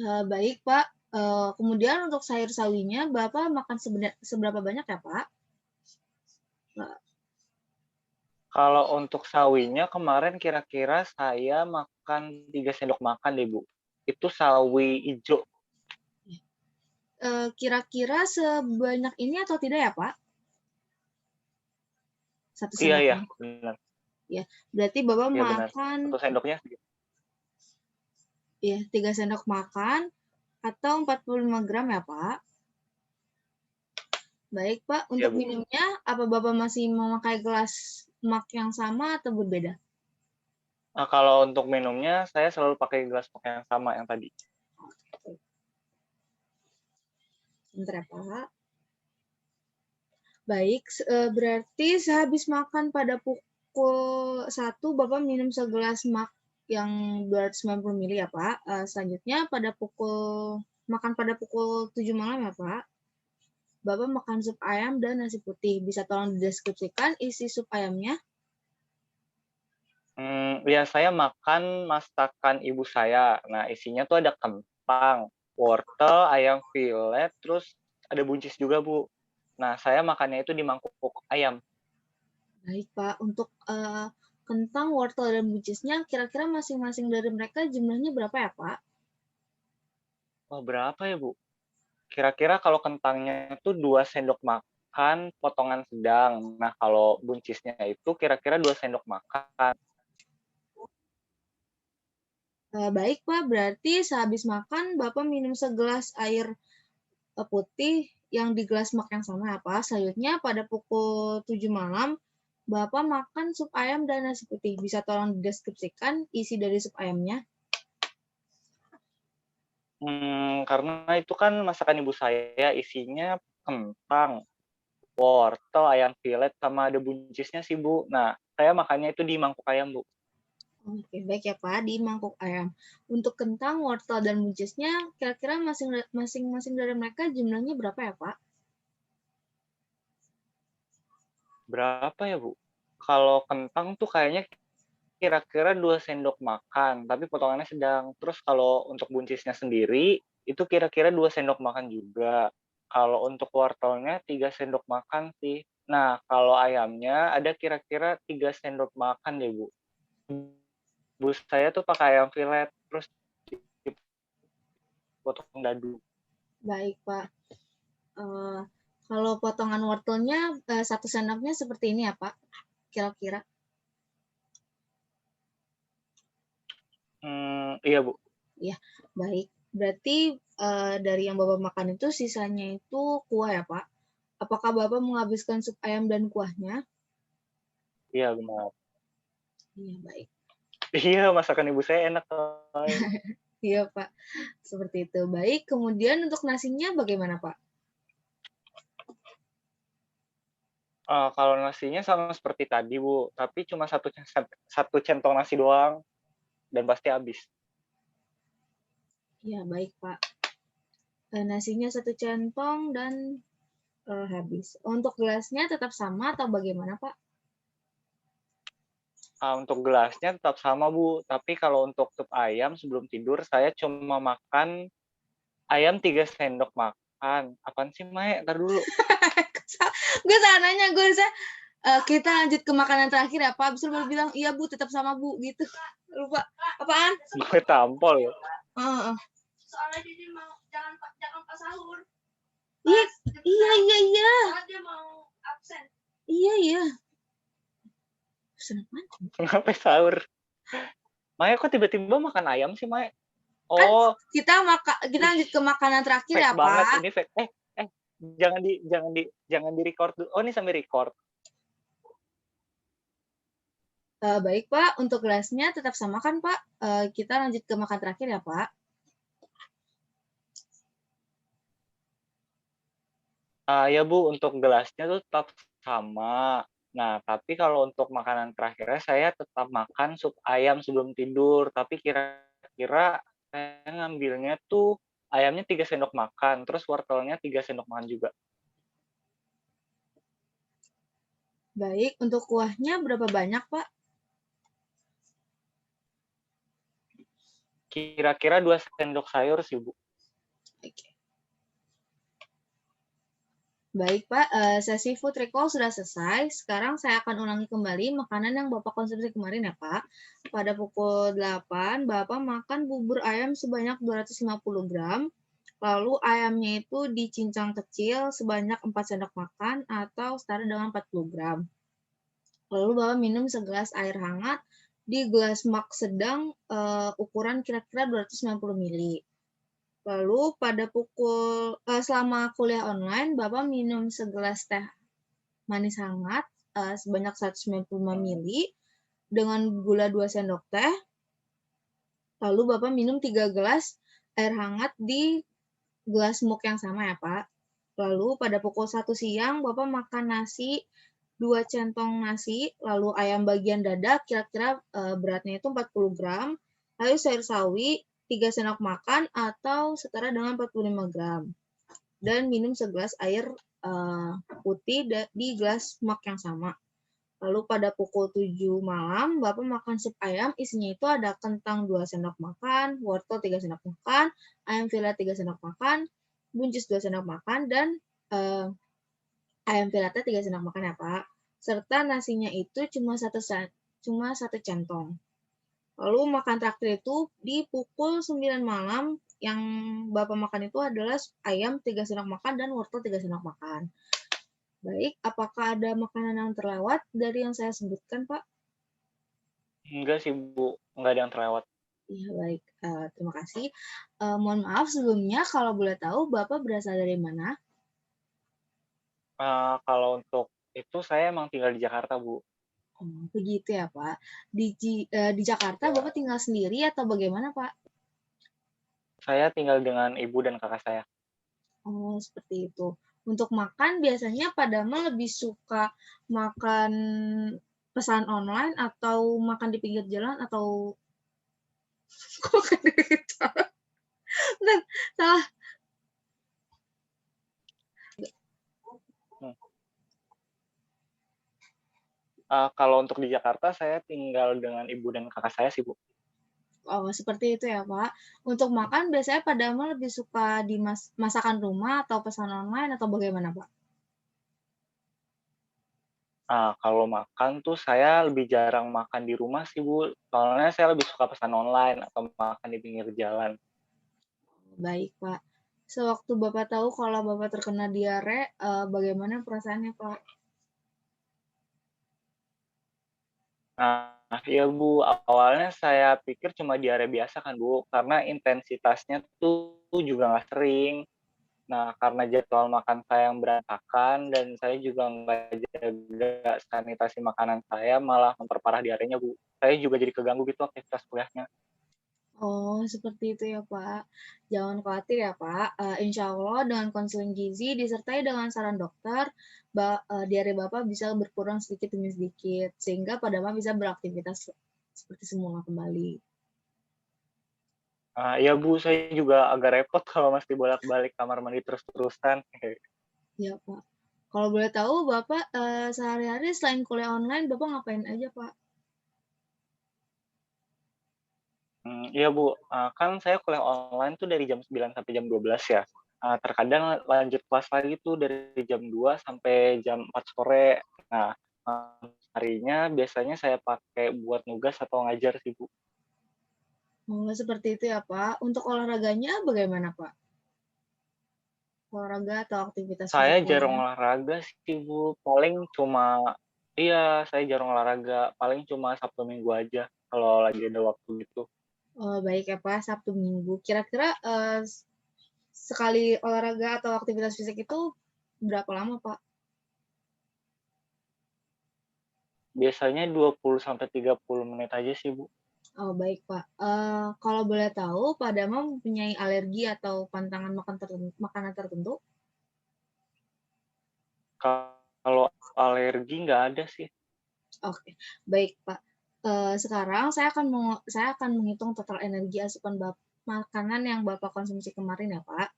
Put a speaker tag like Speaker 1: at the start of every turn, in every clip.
Speaker 1: Baik, Pak. Kemudian untuk sayur sawinya Bapak makan seberapa banyak ya, Pak?
Speaker 2: Kalau untuk sawinya kemarin kira-kira saya makan 3 sendok makan deh, Bu. Itu sawi ijo.
Speaker 1: Kira-kira sebanyak ini atau tidak ya, Pak? 1
Speaker 2: Iya
Speaker 1: sendok
Speaker 2: iya,
Speaker 1: makan.
Speaker 2: benar.
Speaker 1: Ya, berarti Bapak
Speaker 2: Iya benar.
Speaker 1: makan
Speaker 2: 1 sendoknya
Speaker 1: ya 3 sendok makan atau 45 gram ya, Pak? Baik, Pak.
Speaker 2: iya,
Speaker 1: Untuk
Speaker 2: Bu.
Speaker 1: minumnya, apa Bapak masih memakai gelas mak yang sama atau berbeda?
Speaker 2: Nah, kalau untuk minumnya saya selalu pakai gelas pakai yang sama yang tadi.
Speaker 1: Sebentar ya, Pak. Baik, berarti sehabis makan pada pukul 1 Bapak minum segelas mak yang 290 ml ya, Pak. Selanjutnya makan pada pukul 7 malam ya, Pak. Bapak makan sup ayam dan nasi putih. Bisa tolong dideskripsikan isi sup ayamnya?
Speaker 2: Ya saya makan masakan ibu saya. Nah, isinya tuh ada kentang, wortel, ayam filet, terus ada buncis juga, Bu. Nah, saya makannya itu di mangkuk ayam.
Speaker 1: Baik, Pak. Untuk kentang, wortel, dan buncisnya, kira-kira masing-masing dari mereka jumlahnya berapa ya, Pak?
Speaker 2: Oh, berapa ya, Bu? Kira-kira kalau kentangnya itu 2 sendok makan potongan sedang. Nah, kalau buncisnya itu kira-kira 2 sendok makan.
Speaker 1: Baik, Pak. Berarti sehabis makan, Bapak minum segelas air putih yang di gelas mak yang sama ya, Pak. Selanjutnya pada pukul 7 malam, Bapak makan sup ayam dan nasi putih. Bisa tolong dideskripsikan isi dari sup ayamnya?
Speaker 2: Karena itu kan masakan ibu saya isinya kentang, wortel, ayam filet, sama ada buncisnya sih, Bu. Nah, saya makannya itu di mangkuk ayam, Bu.
Speaker 1: Oke, baik ya Pak, di mangkuk ayam. Untuk kentang, wortel, dan buncisnya, kira-kira masing-masing dari mereka jumlahnya berapa ya Pak?
Speaker 2: Berapa ya, Bu? Kalau kentang tuh kayaknya kira-kira 2 sendok makan, tapi potongannya sedang. Terus kalau untuk buncisnya sendiri, itu kira-kira 2 sendok makan juga. Kalau untuk wortelnya 3 sendok makan sih. Nah, kalau ayamnya ada kira-kira 3 sendok makan deh, Bu. Ibu saya tuh pakai ayam filet, terus dipotong dadu.
Speaker 1: Baik Pak. Eh, Kalau potongan wortelnya, 1 sendoknya seperti ini ya Pak, kira-kira.
Speaker 2: Iya, Bu.
Speaker 1: Ya, baik. Berarti dari yang Bapak makan itu sisanya itu kuah ya Pak? Apakah Bapak menghabiskan sup ayam dan kuahnya?
Speaker 2: Iya, benar.
Speaker 1: Iya, baik.
Speaker 2: Iya, masakan ibu saya enak, coy.
Speaker 1: Iya Pak, seperti itu. Baik, kemudian untuk nasinya bagaimana Pak?
Speaker 2: Kalau nasinya sama seperti tadi, Bu, tapi cuma satu centong nasi doang dan pasti habis.
Speaker 1: Ya, baik Pak. Nasinya 1 centong dan habis. Untuk gelasnya tetap sama atau bagaimana Pak?
Speaker 2: Untuk gelasnya tetap sama, Bu, tapi kalau untuk sup ayam sebelum tidur saya cuma makan ayam 3 sendok makan. Apaan sih, Mae? Entar dulu.
Speaker 1: Gue salah nanya, gue harusnya kita lanjut ke makanan terakhir ya Pak. Abis itu baru bilang, iya Bu, tetap sama Bu, gitu. Lupa. Apaan?
Speaker 2: Gue tampol ya.
Speaker 1: Soalnya dia mau jangan pas sahur. Iya, iya, iya, iya. Soalnya dia mau absen. Iya, iya. Absen apaan?
Speaker 2: Sampai sahur. Mae, kok tiba-tiba makan ayam sih, Mae?
Speaker 1: Kan
Speaker 2: Oh,
Speaker 1: kita
Speaker 2: ih,
Speaker 1: lanjut ke makanan terakhir
Speaker 2: fake
Speaker 1: ya
Speaker 2: banget
Speaker 1: Pak.
Speaker 2: ini fake. Eh, jangan di-record dulu. Oh, ini sambil record.
Speaker 1: Baik Pak, untuk gelasnya tetap sama kan Pak? Kita lanjut ke makan terakhir ya Pak.
Speaker 2: Ya Bu, untuk gelasnya tuh tetap sama. Nah, tapi kalau untuk makanan terakhirnya saya tetap makan sup ayam sebelum tidur, tapi kira-kira saya ngambilnya tuh ayamnya 3 sendok makan, terus wortelnya 3 sendok makan juga.
Speaker 1: Baik, untuk kuahnya berapa banyak Pak?
Speaker 2: Kira-kira 2 sendok sayur sih, Bu.
Speaker 1: Oke. Baik, Pak. Sesi food recall sudah selesai. Sekarang saya akan ulangi kembali makanan yang Bapak konsumsi kemarin ya, Pak. Pada pukul 8, Bapak makan bubur ayam sebanyak 250 gram. Lalu ayamnya itu dicincang kecil sebanyak 4 sendok makan atau setara dengan 40 gram. Lalu Bapak minum segelas air hangat di gelas mug sedang ukuran kira-kira 290 ml. Lalu pada selama kuliah online, Bapak minum segelas teh manis hangat sebanyak 195 ml dengan gula 2 sendok teh. Lalu Bapak minum 3 gelas air hangat di gelas mug yang sama ya, Pak. Lalu pada pukul 1 siang, Bapak makan nasi 2 centong nasi, lalu ayam bagian dada kira-kira beratnya itu 40 gram, lalu sayur sawi 3 sendok makan atau setara dengan 45 gram. Dan minum segelas air putih di gelas mug yang sama. Lalu pada pukul 7 malam, Bapak makan sup ayam, isinya itu ada kentang 2 sendok makan, wortel 3 sendok makan, ayam filet 3 sendok makan, buncis 2 sendok makan, dan ayam filetnya 3 sendok makan ya, Pak. Serta nasinya itu cuma satu centong. Lalu makan terakhir itu di pukul 9 malam, yang Bapak makan itu adalah ayam 3 sendok makan dan wortel 3 sendok makan. Baik, apakah ada makanan yang terlewat dari yang saya sebutkan, Pak?
Speaker 2: Enggak sih, Bu, enggak ada yang terlewat.
Speaker 1: Iya, baik. Terima kasih. Mohon maaf sebelumnya, kalau boleh tahu Bapak berasal dari mana?
Speaker 2: Kalau untuk itu saya emang tinggal di Jakarta, Bu.
Speaker 1: Oh, begitu ya, Pak. Di Jakarta
Speaker 2: Ya.
Speaker 1: Bapak tinggal sendiri atau bagaimana, Pak?
Speaker 2: Saya tinggal dengan ibu dan kakak saya.
Speaker 1: Oh, seperti itu. Untuk makan biasanya Pak Dama lebih suka makan pesan online atau makan di pinggir jalan atau kok makan di pinggir jalan? Bentar, salah.
Speaker 2: Hmm. Kalau untuk di Jakarta saya tinggal dengan ibu dan kakak saya sih, Bu.
Speaker 1: Oh, seperti itu ya, Pak. Untuk makan biasanya Pak Dama lebih suka di masakan rumah atau pesan online atau bagaimana, Pak?
Speaker 2: Kalau makan tuh saya lebih jarang makan di rumah sih, Bu. Soalnya saya lebih suka pesan online atau makan di pinggir jalan.
Speaker 1: Baik, Pak. Sewaktu Bapak tahu kalau Bapak terkena diare, bagaimana perasaannya, Pak?
Speaker 2: Nah, iya, Bu, awalnya saya pikir cuma diare biasa kan, Bu, karena intensitasnya tuh juga nggak sering. Nah, karena jadwal makan saya yang berantakan dan saya juga nggak jaga sanitasi makanan saya, malah memperparah diarenya, Bu. Saya juga jadi keganggu gitu aktivitas kuliahnya.
Speaker 1: Oh, seperti itu ya, Pak. Jangan khawatir ya, Pak. Insya Allah dengan konseling gizi disertai dengan saran dokter, diare Bapak bisa berkurang sedikit demi sedikit, sehingga Pak Dama bisa beraktivitas seperti semula kembali.
Speaker 2: Iya, Bu, saya juga agak repot kalau mesti bolak-balik kamar mandi terus-terusan.
Speaker 1: Ya, Pak. Kalau boleh tahu, Bapak sehari-hari selain kuliah online, Bapak ngapain aja, Pak?
Speaker 2: Iya, Bu, kan saya kuliah online tuh dari jam 9 sampai jam 12 ya. Terkadang lanjut kelas lagi tuh dari jam 2 sampai jam 4 sore. Nah, harinya biasanya saya pakai buat nugas atau ngajar sih, Bu.
Speaker 1: Oh, seperti itu ya, Pak. Untuk olahraganya bagaimana, Pak? Olahraga atau aktivitas
Speaker 2: Saya
Speaker 1: fisik
Speaker 2: jarang
Speaker 1: lainnya?
Speaker 2: olahraga sih, Bu, paling cuma iya, saya jarang olahraga, paling cuma Sabtu Minggu aja kalau lagi ada waktu gitu.
Speaker 1: Oh, baik ya, Pak. Sabtu Minggu. Kira-kira sekali olahraga atau aktivitas fisik itu berapa lama, Pak?
Speaker 2: Biasanya 20 sampai 30 menit aja sih, Bu.
Speaker 1: Oh, baik, Pak. Kalau boleh tahu, Pak Dama mempunyai alergi atau pantangan makanan tertentu?
Speaker 2: Kalau alergi nggak ada sih.
Speaker 1: Oke, baik, Pak. Sekarang saya akan menghitung total energi asupan makanan yang Bapak konsumsi kemarin ya, Pak.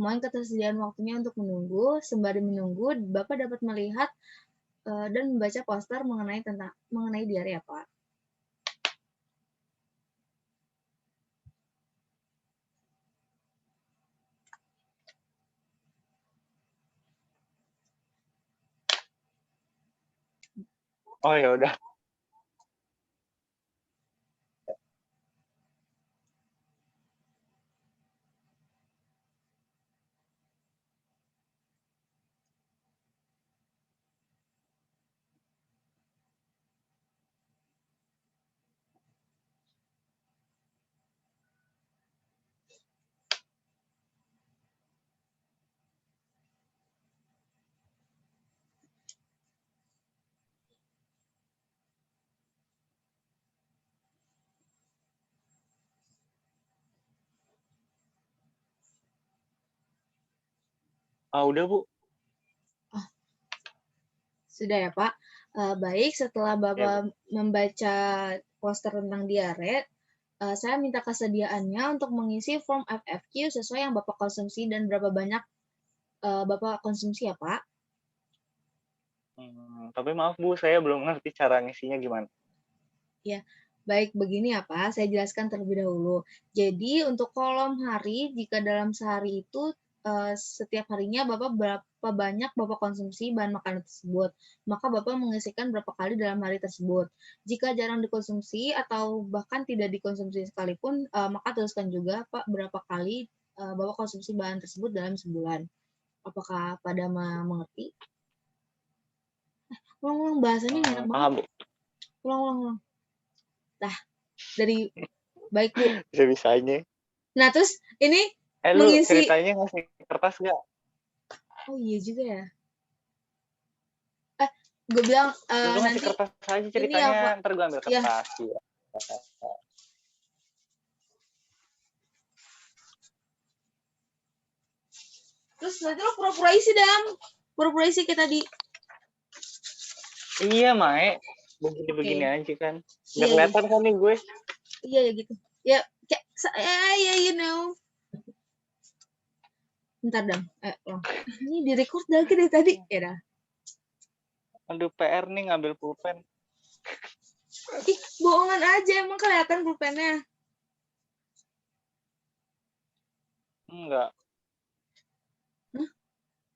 Speaker 1: Mohon ketersediaan waktunya untuk menunggu. Sembari menunggu, Bapak dapat melihat dan membaca poster mengenai diare ya, Pak.
Speaker 2: Oh ya udah. Ah udah Bu.
Speaker 1: Oh, sudah ya Pak. Baik, setelah
Speaker 2: Ya Bu.
Speaker 1: Bapak membaca poster tentang diare, saya minta kesediaannya untuk mengisi form FFQ sesuai yang Bapak konsumsi dan berapa banyak Bapak konsumsi ya Pak.
Speaker 2: Tapi maaf Bu, saya belum ngerti cara ngisinya gimana.
Speaker 1: Ya, baik begini ya Pak, saya jelaskan terlebih dahulu. Jadi untuk kolom hari, jika dalam sehari itu setiap harinya Bapak berapa banyak Bapak konsumsi bahan makanan tersebut, maka Bapak mengisikan berapa kali dalam hari tersebut. Jika jarang dikonsumsi atau bahkan tidak dikonsumsi sekalipun, maka tuliskan juga Pak berapa kali Bapak konsumsi bahan tersebut dalam sebulan. Apakah pada mengerti? Ulang-ulang bahasanya nggak enak banget.
Speaker 2: Paham Bu.
Speaker 1: Ulang-ulang. Nah, dari baik Bu.
Speaker 2: Bisa-bisanya.
Speaker 1: Nah, terus ini
Speaker 2: Lu
Speaker 1: mengisi.
Speaker 2: ceritanya ngasih kertas nggak?
Speaker 1: Oh iya juga ya. Gue bilang
Speaker 2: Lu ngasih
Speaker 1: nanti
Speaker 2: kertas aja
Speaker 1: ini ya
Speaker 2: ceritanya,
Speaker 1: Pak.
Speaker 2: ntar gue ambil
Speaker 1: Ya,
Speaker 2: kertas. Ya.
Speaker 1: terus nanti lo pura-pura isi dam. Pura-pura isi kayak tadi.
Speaker 2: Iya, Mae. Begini-begini
Speaker 1: Oke.
Speaker 2: aja kan. Biar
Speaker 1: Iya, iya.
Speaker 2: kelihatan kan nih gue.
Speaker 1: Iya ya gitu. Ya, kayak ya you know. Bentar dam. Ulang. Ini di record lagi dari tadi. Ya dah.
Speaker 2: Aduh, PR nih ngambil pulpen.
Speaker 1: Ih, bohongan aja emang kelihatan pulpennya.
Speaker 2: Enggak.
Speaker 1: Hah?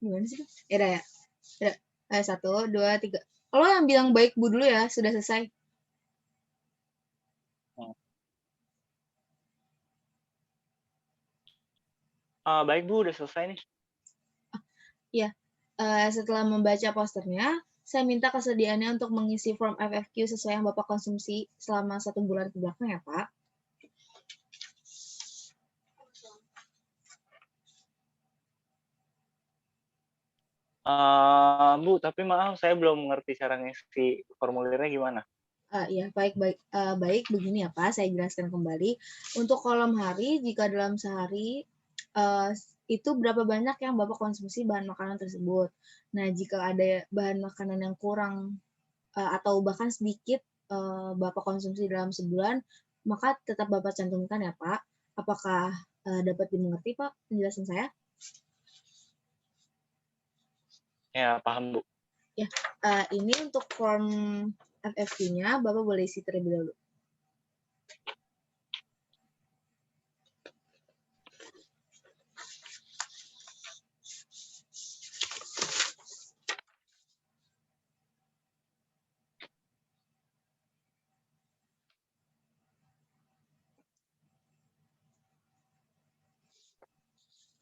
Speaker 1: Gimana sih? Ya dah ya. Ya. 1, 2, 3. Lo yang bilang baik Bu dulu ya, sudah selesai.
Speaker 2: Baik Bu, udah selesai nih.
Speaker 1: Ya, setelah membaca posternya, saya minta kesediaannya untuk mengisi form FFQ sesuai yang Bapak konsumsi selama 1 bulan ke belakang ya, Pak.
Speaker 2: Bu, tapi maaf saya belum mengerti cara ngisi formulirnya gimana.
Speaker 1: Ya, baik begini ya Pak, saya jelaskan kembali. Untuk kolom hari, jika dalam sehari itu berapa banyak yang Bapak konsumsi bahan makanan tersebut. Nah, jika ada bahan makanan yang kurang atau bahkan sedikit Bapak konsumsi dalam sebulan, maka tetap Bapak cantumkan ya Pak. Apakah dapat dimengerti Pak penjelasan saya?
Speaker 2: Ya, paham Bu.
Speaker 1: Ya, ini untuk form FFQ-nya, Bapak boleh isi terlebih dahulu.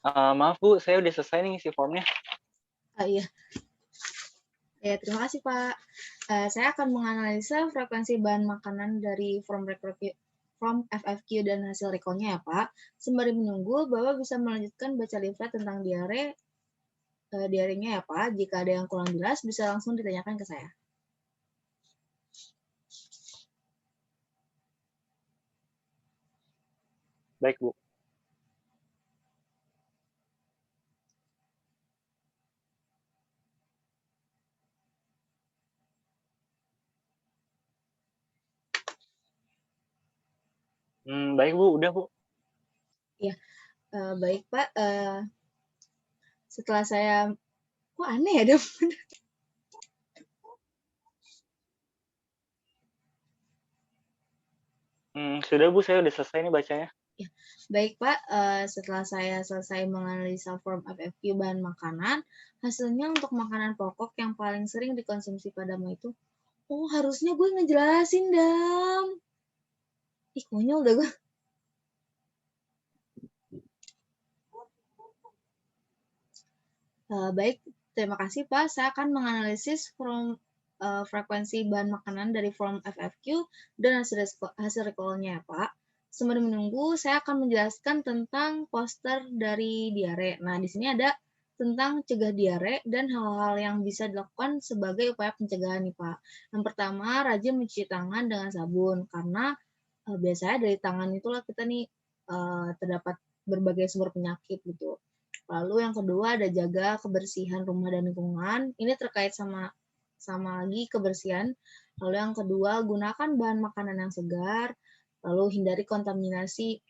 Speaker 2: Maaf Bu, saya udah selesai nih ngisi formnya.
Speaker 1: Iya. Ya, terima kasih Pak. Saya akan menganalisa frekuensi bahan makanan dari form FFQ dan hasil rekolnya ya Pak. Sembari menunggu, Bapak bisa melanjutkan baca leaflet tentang diarenya ya Pak. Jika ada yang kurang jelas, bisa langsung ditanyakan ke saya.
Speaker 2: Baik Bu. Baik Bu, udah Bu.
Speaker 1: Ya, baik Pak. Setelah saya, kok aneh ya Dam?
Speaker 2: Sudah Bu, saya udah selesai nih bacanya.
Speaker 1: Ya, baik Pak, setelah saya selesai menganalisa form FFQ bahan makanan, hasilnya untuk makanan pokok yang paling sering dikonsumsi padamu itu, Oh, harusnya gue ngejelasin, Dam. Ih, konyol dah gue. Baik, terima kasih Pak. Saya akan menganalisis frekuensi bahan makanan dari form FFQ dan hasil recall-nya ya Pak. Sembari menunggu, saya akan menjelaskan tentang poster dari diare. Nah, di sini ada tentang cegah diare dan hal-hal yang bisa dilakukan sebagai upaya pencegahan nih Pak. Yang pertama, rajin mencuci tangan dengan sabun karena biasanya dari tangan itulah kita nih terdapat berbagai sumber penyakit gitu. Lalu yang kedua ada jaga kebersihan rumah dan lingkungan. Ini terkait sama lagi kebersihan. Lalu yang kedua gunakan bahan makanan yang segar. Lalu hindari kontaminasi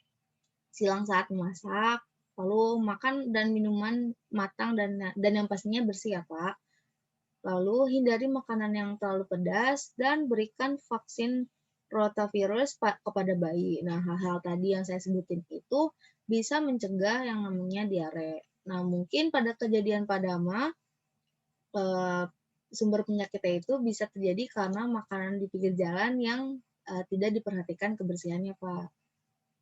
Speaker 1: silang saat memasak. Lalu makan dan minuman matang dan yang pastinya bersih ya Pak. Lalu hindari makanan yang terlalu pedas dan berikan vaksin rotavirus kepada bayi. Nah, hal-hal tadi yang saya sebutin itu bisa mencegah yang namanya diare. Nah, mungkin pada kejadian Padama, sumber penyakitnya itu bisa terjadi karena makanan di pinggir jalan yang tidak diperhatikan kebersihannya, Pak.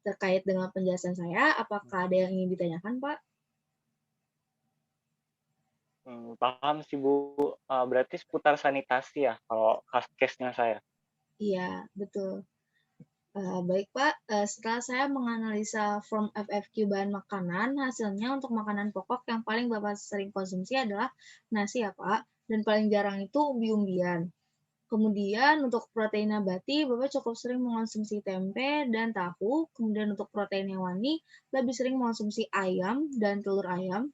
Speaker 1: Terkait dengan penjelasan saya, apakah ada yang ingin ditanyakan, Pak?
Speaker 2: Paham sih Bu. Berarti seputar sanitasi ya kalau case-nya saya.
Speaker 1: Iya, betul. Baik Pak, setelah saya menganalisa form FFQ bahan makanan, hasilnya untuk makanan pokok yang paling Bapak sering konsumsi adalah nasi ya Pak, dan paling jarang itu umbi-umbian. Kemudian untuk protein nabati, Bapak cukup sering mengonsumsi tempe dan tahu. Kemudian untuk protein hewani, lebih sering mengonsumsi ayam dan telur ayam,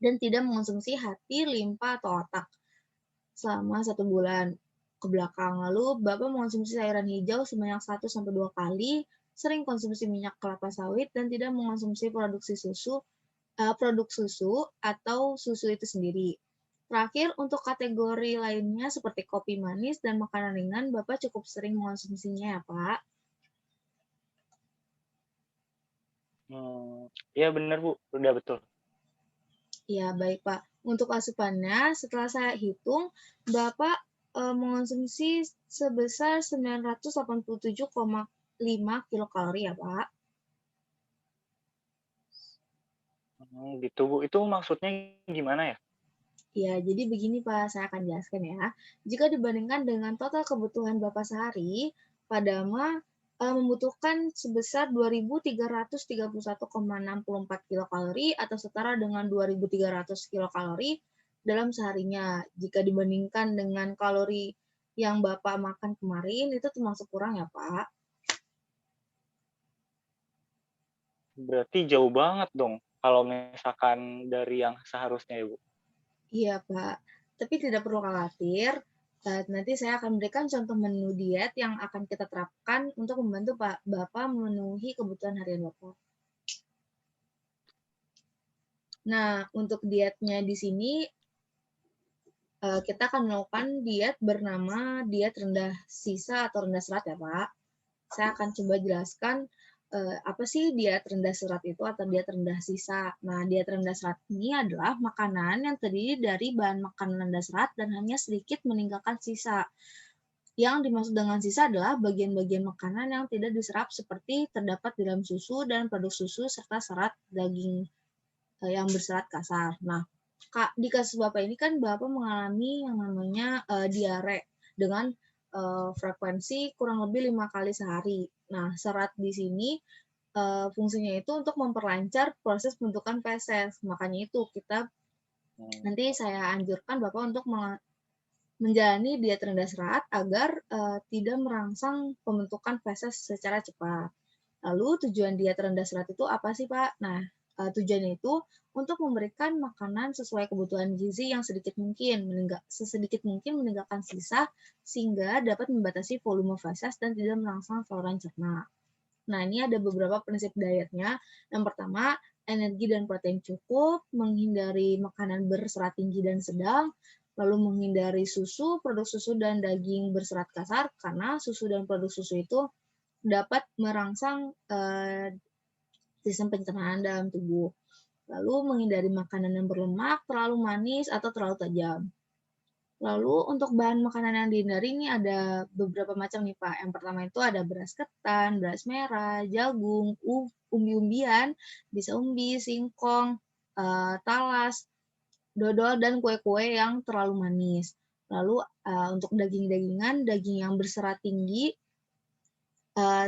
Speaker 1: dan tidak mengonsumsi hati, limpa, atau otak selama 1 bulan ke belakang. Lalu Bapak mengonsumsi sayuran hijau sebanyak 1-2 kali, sering konsumsi minyak kelapa sawit, dan tidak mengonsumsi produk susu atau susu itu sendiri. Terakhir, untuk kategori lainnya seperti kopi manis dan makanan ringan, Bapak cukup sering mengonsumsinya ya, Pak.
Speaker 2: Iya benar Bu, udah betul.
Speaker 1: Ya, baik Pak. Untuk asupannya, setelah saya hitung, Bapak mengonsumsi sebesar 987,5 kilokalori ya, Pak.
Speaker 2: Gitu Bu. Itu maksudnya gimana ya?
Speaker 1: Ya, jadi begini Pak, saya akan jelaskan ya. Jika dibandingkan dengan total kebutuhan Bapak sehari, Padama membutuhkan sebesar 2.331,64 kilokalori atau setara dengan 2.300 kilokalori dalam seharinya. Jika dibandingkan dengan kalori yang Bapak makan kemarin, itu termasuk kurang ya Pak.
Speaker 2: Berarti jauh banget dong kalau misalkan dari yang seharusnya ya Bu.
Speaker 1: Iya Pak, tapi tidak perlu khawatir. Nanti saya akan berikan contoh menu diet yang akan kita terapkan untuk membantu Bapak memenuhi kebutuhan harian Bapak. Nah, untuk dietnya di sini kita akan melakukan diet bernama diet rendah sisa atau rendah serat ya Pak. Saya akan coba jelaskan apa sih diet rendah serat itu atau diet rendah sisa. Nah, diet rendah serat ini adalah makanan yang terdiri dari bahan makanan rendah serat dan hanya sedikit meninggalkan sisa. Yang dimaksud dengan sisa adalah bagian-bagian makanan yang tidak diserap seperti terdapat di dalam susu dan produk susu serta serat daging yang berserat kasar. Nah, Kak, di kasus Bapak ini kan Bapak mengalami yang namanya diare dengan frekuensi kurang lebih 5 kali sehari. Nah, serat di sini fungsinya itu untuk memperlancar proses pembentukan feses. Makanya itu kita nanti saya anjurkan Bapak untuk menjalani diet rendah serat agar tidak merangsang pembentukan feses secara cepat. Lalu tujuan diet rendah serat itu apa sih Pak? Nah, tujuannya itu untuk memberikan makanan sesuai kebutuhan gizi yang sesedikit mungkin meninggalkan sisa sehingga dapat membatasi volume feses dan tidak merangsang saluran cerna. Nah, ini ada beberapa prinsip dietnya. Yang pertama, energi dan protein cukup, menghindari makanan berserat tinggi dan sedang, lalu menghindari susu, produk susu dan daging berserat kasar, karena susu dan produk susu itu dapat merangsang sistem pencernaan dalam tubuh. Lalu menghindari makanan yang berlemak, terlalu manis, atau terlalu tajam. Lalu untuk bahan makanan yang dihindari ini ada beberapa macam nih, Pak. Yang pertama itu ada beras ketan, beras merah, jagung, umbi-umbian, bisa umbi, singkong, talas, dodol, dan kue-kue yang terlalu manis. Lalu untuk daging-dagingan, daging yang berserat tinggi,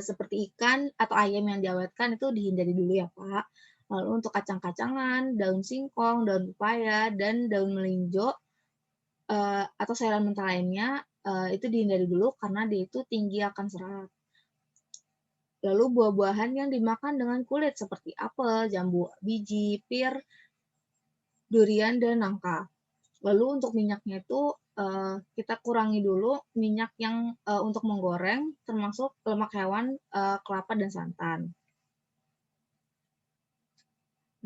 Speaker 1: seperti ikan atau ayam yang diawetkan itu dihindari dulu ya, Pak. Lalu untuk kacang-kacangan, daun singkong, daun pepaya, dan daun melinjo, atau sayuran mentah lainnya, itu dihindari dulu karena dia itu tinggi akan serat. Lalu buah-buahan yang dimakan dengan kulit seperti apel, jambu biji, pir, durian, dan nangka. Lalu untuk minyaknya itu, kita kurangi dulu minyak yang untuk menggoreng, termasuk lemak hewan, kelapa, dan santan.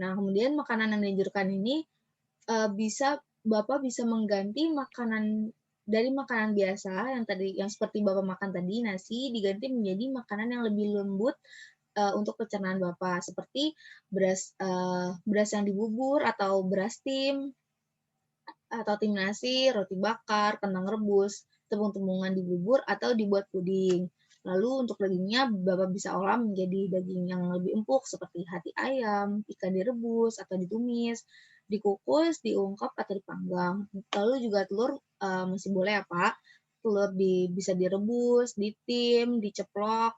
Speaker 1: Nah, kemudian makanan yang dianjurkan ini, Bapak bisa mengganti dari makanan biasa yang seperti Bapak makan tadi, nasi, diganti menjadi makanan yang lebih lembut, untuk pencernaan Bapak, seperti beras yang dibubur atau beras tim, atau tim nasi, roti bakar, kentang rebus, tepung-tepungan dibubur atau dibuat puding. Lalu untuk dagingnya Bapak bisa olah menjadi daging yang lebih empuk seperti hati ayam, ikan direbus atau ditumis, dikukus, diungkep atau dipanggang. Lalu juga telur masih boleh ya, Pak. Telur bisa direbus, ditim, diceplok,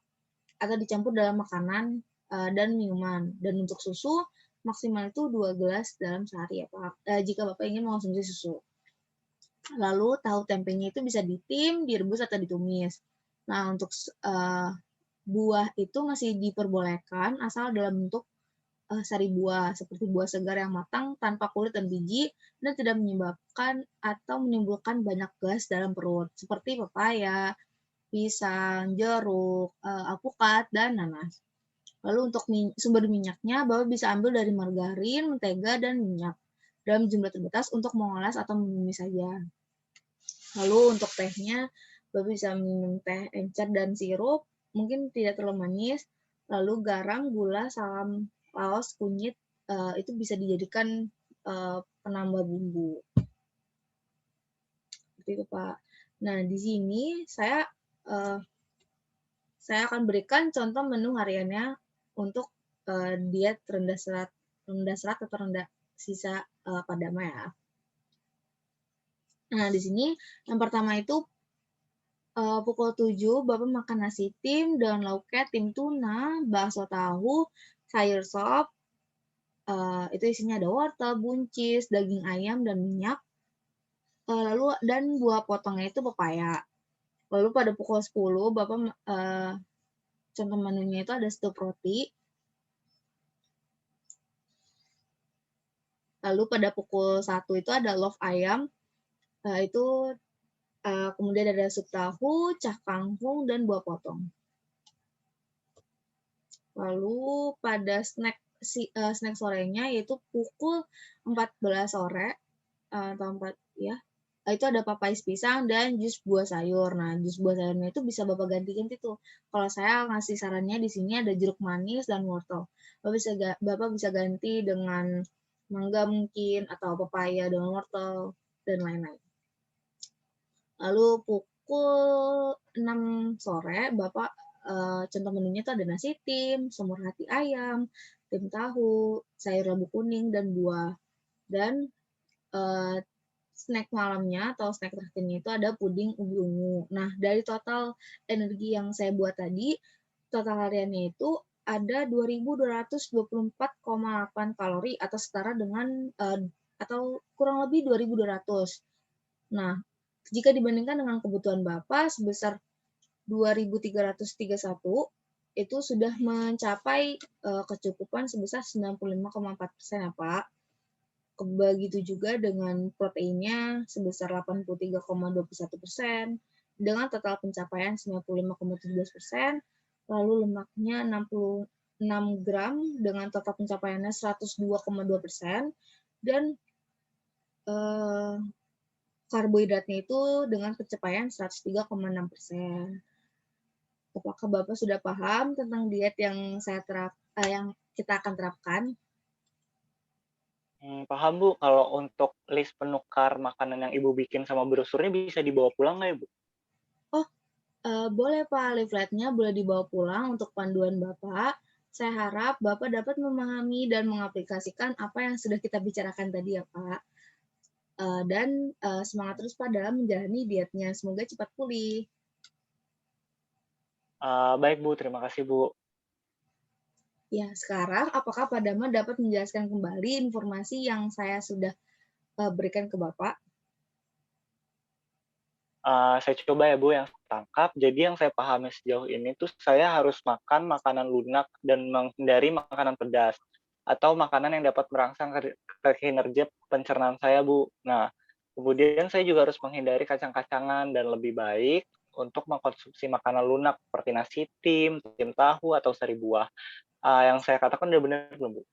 Speaker 1: atau dicampur dalam makanan dan minuman. Dan untuk susu maksimal itu 2 gelas dalam sehari ya, Pak. Jika Bapak ingin mengonsumsi susu. Lalu tahu tempenya itu bisa ditim, direbus atau ditumis. Nah, untuk buah itu masih diperbolehkan asal dalam bentuk sari buah, seperti buah segar yang matang tanpa kulit dan biji dan tidak menyebabkan atau menimbulkan banyak gas dalam perut, seperti pepaya, pisang, jeruk, alpukat, dan nanas. Lalu untuk sumber minyaknya, Bapak bisa ambil dari margarin, mentega, dan minyak dalam jumlah terbatas untuk mengolah atau menumis saja. Lalu untuk tehnya, Bapak bisa minum teh encer dan sirup, mungkin tidak terlalu manis. Lalu garam, gula, salam, laos, kunyit, itu bisa dijadikan penambah bumbu. Seperti itu, Pak. Nah, di sini saya akan berikan contoh menu hariannya untuk diet rendah serat atau rendah sisa padama ya. Nah, di sini yang pertama itu pukul 7 Bapak makan nasi tim dengan lauknya tim tuna, bakso tahu, sayur sop, itu isinya ada wortel, buncis, daging ayam, dan minyak. Lalu dan buah potongnya itu pepaya. Lalu pada pukul 10 Bapak contoh menunya itu ada stup roti. Lalu pada pukul 1 itu ada love ayam. Itu kemudian ada sup tahu, cah kangkung, dan buah potong. Lalu pada snack sorenya yaitu pukul 14 sore atau 4 ya. Itu ada papais pisang dan jus buah sayur. Nah, jus buah sayurnya itu bisa Bapak ganti-ganti tuh. Kalau saya ngasih sarannya di sini ada jeruk manis dan wortel. Bapak bisa ganti dengan mangga mungkin atau pepaya dengan wortel dan lain-lain. Lalu pukul 6 sore Bapak contoh menunya itu ada nasi tim, semur hati ayam, tim tahu, sayur labu kuning, dan buah. Dan snack malamnya atau snack terakhirnya itu ada puding ubi ungu. Nah, dari total energi yang saya buat tadi, total hariannya itu ada 2.224,8 kalori atau setara dengan atau kurang lebih 2.200. Nah, jika dibandingkan dengan kebutuhan Bapak sebesar 2.331, itu sudah mencapai kecukupan sebesar 95,4% ya, Pak. Begitu juga dengan proteinnya sebesar 83,21%, dengan total pencapaian 95,17%, lalu lemaknya 66 gram dengan total pencapaiannya 102,2%, dan karbohidratnya itu dengan pencapaian 103,6%. Apakah Bapak sudah paham tentang diet yang kita akan terapkan?
Speaker 2: Paham, Bu. Kalau untuk list penukar makanan yang Ibu bikin sama brosurnya bisa dibawa pulang nggak ya, Bu?
Speaker 1: Oh, boleh Pak, leafletnya boleh dibawa pulang untuk panduan Bapak. Saya harap Bapak dapat memahami dan mengaplikasikan apa yang sudah kita bicarakan tadi ya Pak. Dan semangat terus Pak dalam menjalani dietnya. Semoga cepat pulih.
Speaker 2: Baik, Bu. Terima kasih, Bu.
Speaker 1: Ya, sekarang apakah Pak Dama dapat menjelaskan kembali informasi yang saya sudah berikan ke Bapak?
Speaker 2: Saya coba ya, Bu, yang saya tangkap. Jadi yang saya pahami sejauh ini tuh saya harus makan makanan lunak dan menghindari makanan pedas, atau makanan yang dapat merangsang ke kinerja pencernaan saya, Bu. Nah, kemudian saya juga harus menghindari kacang-kacangan dan lebih baik untuk mengkonsumsi makanan lunak seperti nasi tim tahu, atau sari buah. Yang saya katakan udah benar belum, Bu?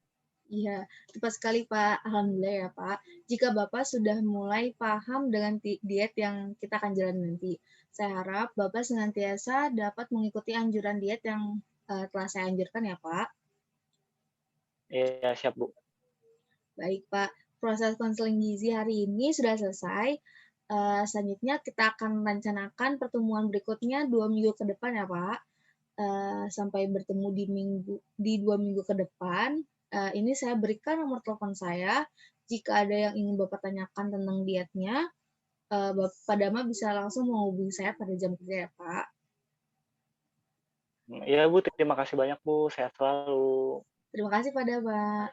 Speaker 1: Iya, tepat sekali Pak. Alhamdulillah ya Pak. Jika Bapak sudah mulai paham dengan diet yang kita akan jalan nanti, saya harap Bapak senantiasa dapat mengikuti anjuran diet yang telah saya anjurkan ya Pak.
Speaker 2: Iya, siap, Bu.
Speaker 1: Baik Pak, proses konseling gizi hari ini sudah selesai. Selanjutnya kita akan rencanakan pertemuan berikutnya 2 minggu ke depan ya Pak. Sampai bertemu di 2 minggu ke depan. Ini saya berikan nomor telepon saya. Jika ada yang ingin Bapak tanyakan tentang dietnya, Bapak Dama bisa langsung menghubungi saya pada jam kerja ya Pak.
Speaker 2: Iya, Bu, terima kasih banyak, Bu. Sehat selalu.
Speaker 1: Terima kasih Pak Dama.